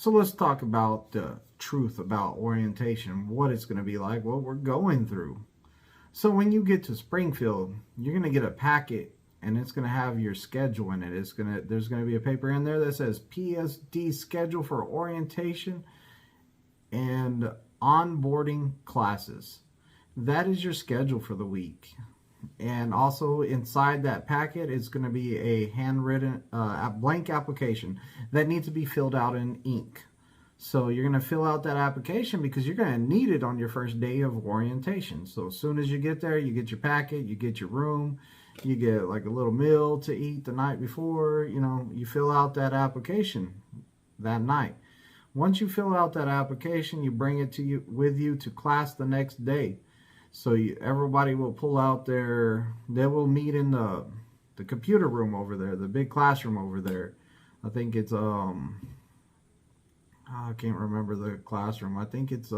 So let's talk about the truth about orientation, what it's going to be like, what we're going through. So when you get to Springfield, you're going to get a packet and it's going to have your schedule in it. There's going to be a paper in there that says PSD schedule for orientation and onboarding classes. That is your schedule for the week. And also inside that packet is going to be a handwritten blank application that needs to be filled out in ink. So you're going to fill out that application because you're going to need it on your first day of orientation. So as soon as you get there, you get your packet, you get your room, you get like a little meal to eat the night before. You fill out that application that night. Once you fill out that application, you bring it with you to class the next day. So everybody will pull out they will meet in the computer room over there, the big classroom over there. I think it's, I can't remember the classroom. I think it's,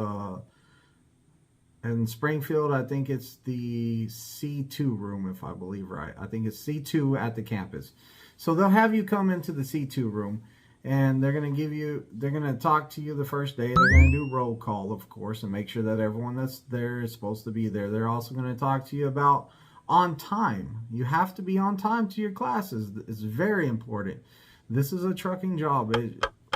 in Springfield, I think it's the C2 room, if I believe right. I think it's C2 at the campus. So they'll have you come into the C2 room. And they're going to talk to you the first day. They're going to do roll call, of course, and make sure that everyone that's there is supposed to be there. They're also going to talk to you about on time. You have to be on time to your classes. It's very important. This is a trucking job.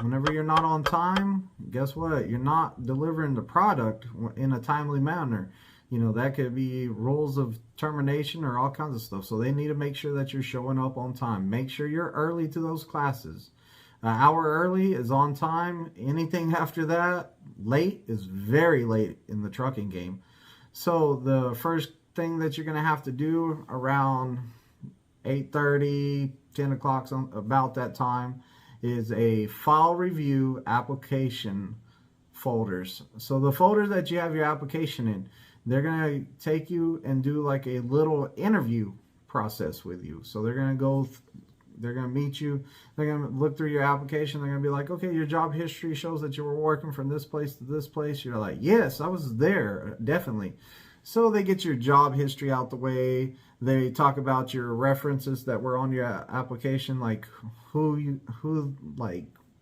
Whenever you're not on time, guess what? You're not delivering the product in a timely manner. That could be rules of termination or all kinds of stuff. So they need to make sure that you're showing up on time. Make sure you're early to those classes. An hour early is on time. Anything after that, late, is very late in the trucking game. So the first thing that you're going to have to do around 8:30, 10 o'clock, about that time, is a file review application folders. So the folder that you have your application in, they're going to take you and do like a little interview process with you. So they're going to meet you. They're going to look through your application. They're going to be like, okay, your job history shows that you were working from this place to this place. You're like, yes, I was there, definitely. So they get your job history out the way. They talk about your references that were on your application, like who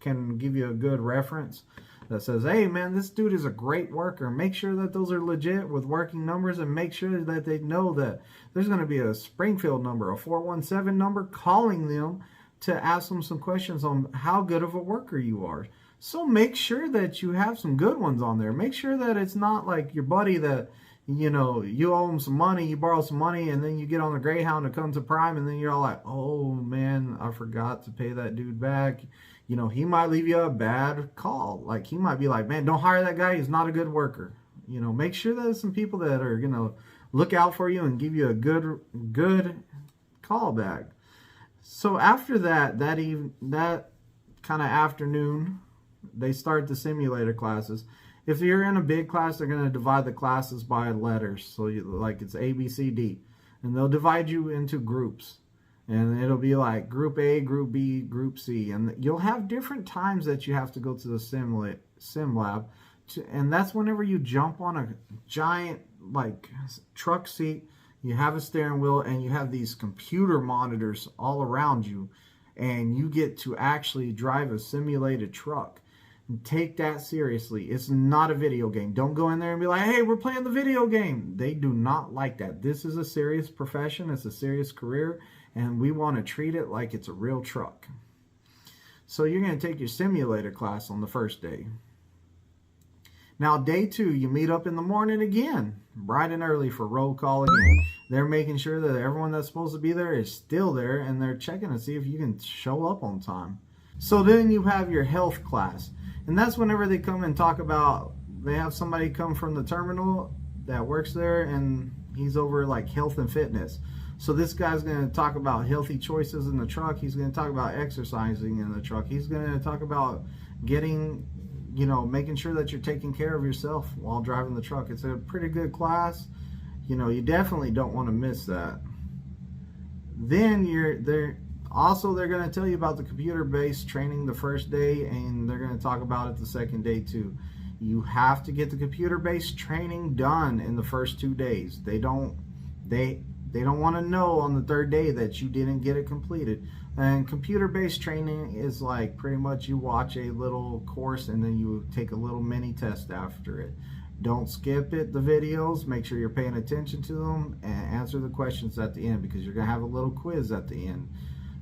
can give you a good reference that says, hey man, this dude is a great worker. Make sure that those are legit with working numbers, and make sure that they know that there's going to be a Springfield number, a 417 number, calling them to ask them some questions on how good of a worker you are. So make sure that you have some good ones on there. Make sure that it's not like your buddy that, you owe him some money, you borrow some money, and then you get on the Greyhound to come to Prime, and then you're all like, oh man, I forgot to pay that dude back. He might leave you a bad call. Like, he might be like, man, don't hire that guy. He's not a good worker. Make sure that there's some people that are going to look out for you and give you a good call back. So after that kind of afternoon, they start the simulator classes. If you're in a big class, they're going to divide the classes by letters. So like it's A, B, C, D. And they'll divide you into groups. And it'll be like Group A, Group B, Group C. And you'll have different times that you have to go to the sim lab. And that's whenever you jump on a giant truck seat. You have a steering wheel and you have these computer monitors all around you. And you get to actually drive a simulated truck. Take that seriously. It's not a video game. Don't go in there and be like, hey, we're playing the video game. They do not like that. This is a serious profession. It's a serious career. And we want to treat it like it's a real truck. So you're going to take your simulator class on the first day. Now, day 2, you meet up in the morning again, bright and early for roll call again. They're making sure that everyone that's supposed to be there is still there, and they're checking to see if you can show up on time. So then you have your health class. And that's whenever they come and talk about, they have somebody come from the terminal that works there, and he's over like health and fitness. So this guy's going to talk about healthy choices in the truck. He's going to talk about exercising in the truck. He's going to talk about getting, making sure that you're taking care of yourself while driving the truck. It's a pretty good class. You definitely don't want to miss that. Then they're going to tell you about the computer-based training the first day, and they're going to talk about it the second day too. You have to get the computer-based training done in the first 2 days. They don't want to know on the third day that you didn't get it completed. And computer-based training is like pretty much you watch a little course and then you take a little mini test after it. Don't skip it, the videos. Make sure you're paying attention to them and answer the questions at the end, because you're going to have a little quiz at the end.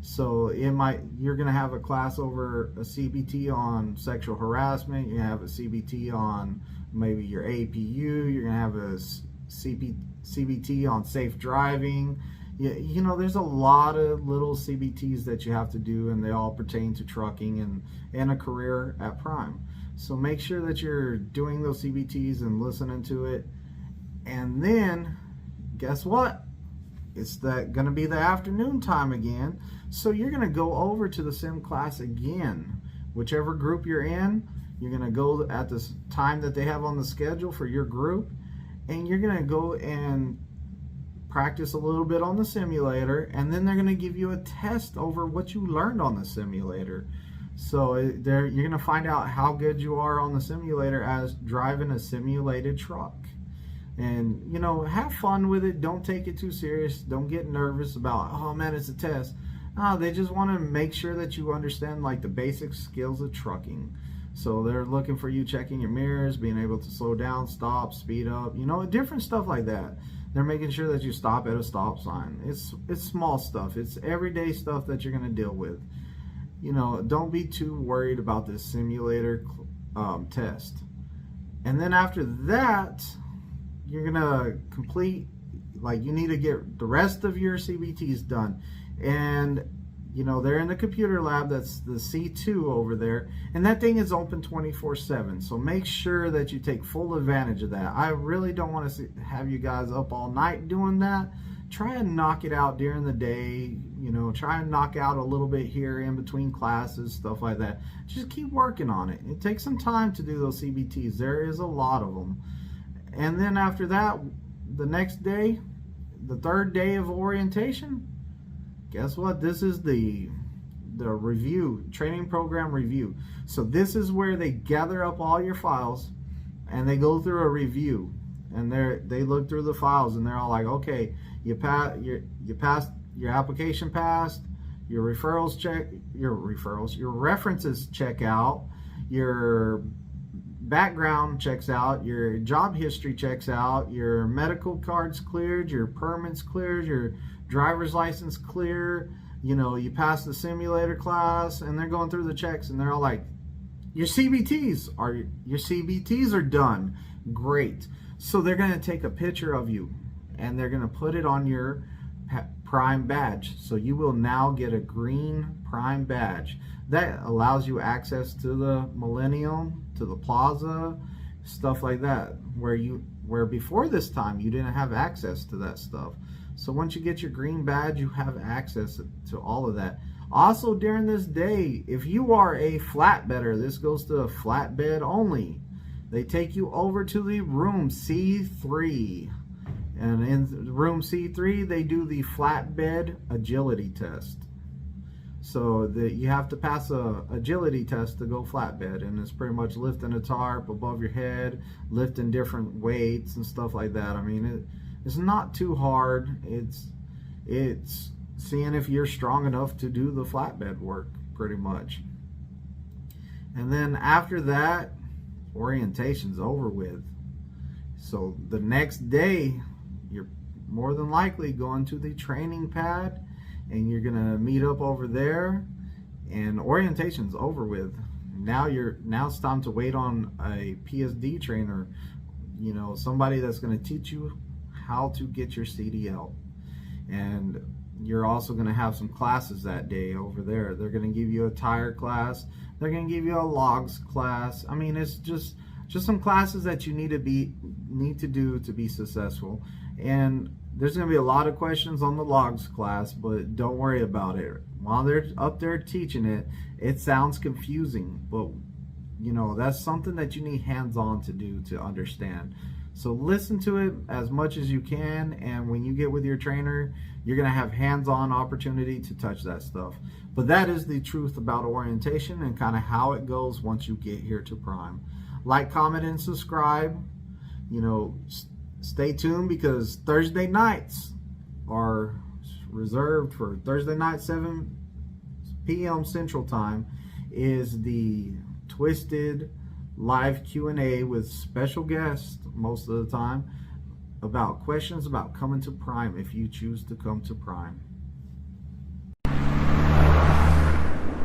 So you're going to have a class over a CBT on sexual harassment. You're going to have a CBT on maybe your APU. You're going to have a CBT on safe driving. You know, there's a lot of little CBTs that you have to do, and they all pertain to trucking and a career at Prime. So make sure that you're doing those CBTs and listening to it. And then, guess what? It's going to be the afternoon time again. So you're going to go over to the sim class again. Whichever group you're in, you're going to go at the time that they have on the schedule for your group. And you're going to go and practice a little bit on the simulator, and then they're going to give you a test over what you learned on the simulator. So you're going to find out how good you are on the simulator as driving a simulated truck. And, you know, have fun with it. Don't take it too serious. Don't get nervous about, oh man, it's a test. No, they just want to make sure that you understand like the basic skills of trucking. So they're looking for you checking your mirrors, being able to slow down, stop, speed up, you know, different stuff like that. They're making sure that you stop at a stop sign. It's small stuff. It's everyday stuff that you're going to deal with. You know, don't be too worried about this simulator test. And then after that, you're going to complete, like, you need to get the rest of your CBTs done. And, you know, they're in the computer lab. That's the C2 over there. And that thing is open 24/7. So make sure that you take full advantage of that. I really don't want to have you guys up all night doing that. Try and knock it out during the day. You know, try and knock out a little bit here in between classes, stuff like that. Just keep working on it. It takes some time to do those CBTs. There is a lot of them. And then after that, the next day, the third day of orientation, guess what? This is the review, training program review. So this is where they gather up all your files and they go through a review. And they look through the files and they're all like, okay, you passed, your application passed, your referrals check, your references check out, your background checks out, your job history checks out, your medical card's cleared, your permit's cleared, your driver's license clear, you know, you passed the simulator class. And they're going through the checks and they're all like, your CBTs are done. Great. So they're going to take a picture of you and they're going to put it on your Prime badge. So you will now get a green Prime badge that allows you access to the Millennium, to the Plaza, stuff like that, where before this time you didn't have access to that stuff. So once you get your green badge, you have access to all of that. Also during this day, if you are a flatbedder, this goes to a flatbed only. They take you over to the room C3. And in room C3, they do the flatbed agility test. So you have to pass a agility test to go flatbed, and it's pretty much lifting a tarp above your head, lifting different weights and stuff like that. I mean, it's not too hard. It's seeing if you're strong enough to do the flatbed work, pretty much. And then after that, orientation's over with. So the next day, you're more than likely going to the training pad and you're gonna meet up over there, and orientation's over with. Now it's time to wait on a PSD trainer, you know, somebody that's gonna teach you how to get your CDL. And you're also gonna have some classes that day over there. They're gonna give you a tire class, they're gonna give you a logs class. I mean, it's just some classes that you need to do to be successful. And there's going to be a lot of questions on the logs class, but don't worry about it. While they're up there teaching it, it sounds confusing, but you know, that's something that you need hands-on to do to understand. So listen to it as much as you can, and when you get with your trainer, you're going to have hands-on opportunity to touch that stuff. But that is the truth about orientation and kind of how it goes once you get here to Prime. Like, comment, and subscribe. You know, stay tuned, because Thursday nights are reserved for Thursday night 7 p.m. Central Time is the Twisted live Q&A with special guests most of the time about questions about coming to Prime if you choose to come to Prime.